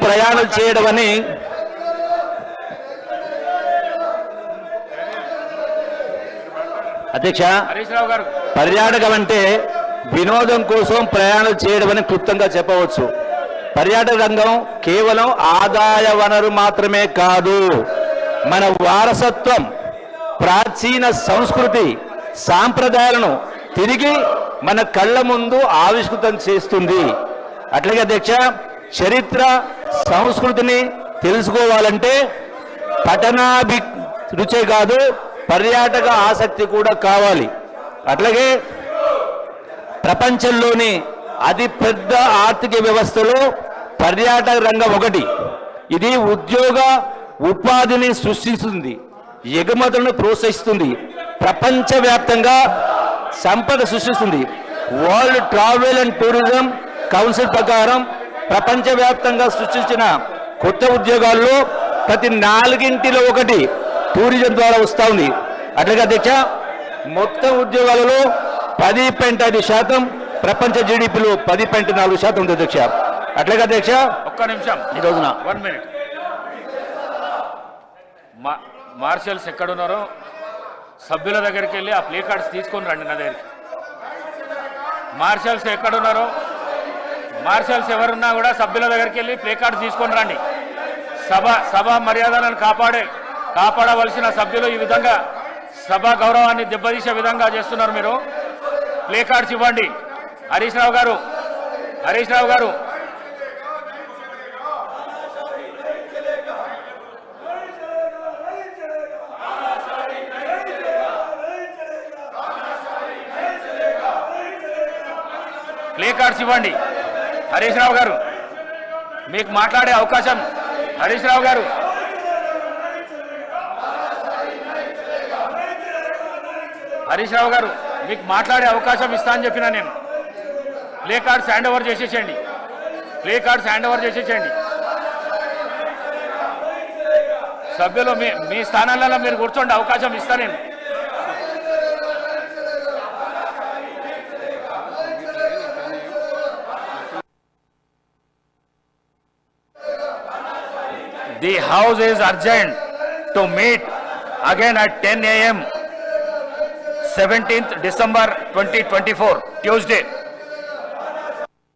ప్రయాణం చేయడం అని అధ్యక్ష, పర్యాటకం అంటే వినోదం కోసం ప్రయాణం చేయడం అని క్లుప్తంగా చెప్పవచ్చు. పర్యాటక రంగం కేవలం ఆదాయ వనరు మాత్రమే కాదు, మన వారసత్వం, ప్రాచీన సంస్కృతి, సాంప్రదాయాలను తిరిగి మన కళ్ళ ముందు ఆవిష్కృతం చేస్తుంది. అట్లాగే అధ్యక్ష, చరిత్ర సంస్కృతిని తెలుసుకోవాలంటే పఠనాభిరుచే కాదు, పర్యాటక ఆసక్తి కూడా కావాలి. అట్లాగే ప్రపంచంలోని అతిపెద్ద ఆర్థిక వ్యవస్థలో పర్యాటక రంగం ఒకటి. ఇది ఉద్యోగ ఉపాధిని సృష్టిస్తుంది, ఎగుమతులను ప్రోత్సహిస్తుంది, ప్రపంచవ్యాప్తంగా సంపద సృష్టిస్తుంది. World travel and tourism council ప్రకారం ప్రపంచవ్యాప్తంగా సృష్టించిన కొత్త ఉద్యోగాల్లో ప్రతి 4ంటిలో 1 టూరిజం ద్వారా వస్తూ ఉంది. అట్లాగే అధ్యక్ష, మొత్తం ఉద్యోగాలలో 10.5% ప్రపంచ జీడిపిలో 10.4% ఉంది అధ్యక్ష. అట్లాగే అధ్యక్ష, ఒక్క నిమిషం, ఈ రోజున 1 మినిట్. మార్షల్స్ ఎక్కడున్నారో సభ్యుల దగ్గరికి వెళ్ళి ఆ ప్లే కార్డ్స్ తీసుకొని రండి నా దగ్గరికి. మార్షల్స్ ఎక్కడున్నారో, మార్షల్స్ ఎవరున్నా కూడా సభ్యుల దగ్గరికి వెళ్ళి ప్లే కార్డ్స్ తీసుకొని రండి. సభ మర్యాదలను కాపాడవలసిన సభ్యులు ఈ విధంగా సభా గౌరవాన్ని దెబ్బతీసే విధంగా చేస్తున్నారు. మీరు ప్లే కార్డ్స్ ఇవ్వండి. హరీష్ రావు గారు, ప్లే కార్డ్స్ ఇవ్వండి. హరీష్ రావు గారు, మీకు మాట్లాడే అవకాశం. హరీష్ రావు గారు, మీకు మాట్లాడే అవకాశం ఇస్తా అని చెప్పినా నేను. ప్లే కార్డ్స్ హ్యాండ్ ఓవర్ చేసేసేయండి. సభ్యులు మీ స్థానాలలో మీరు కూర్చోండి, అవకాశం ఇస్తా నేను. The house is urgent to meet again at 10 a.m. 17th December 2024, Tuesday.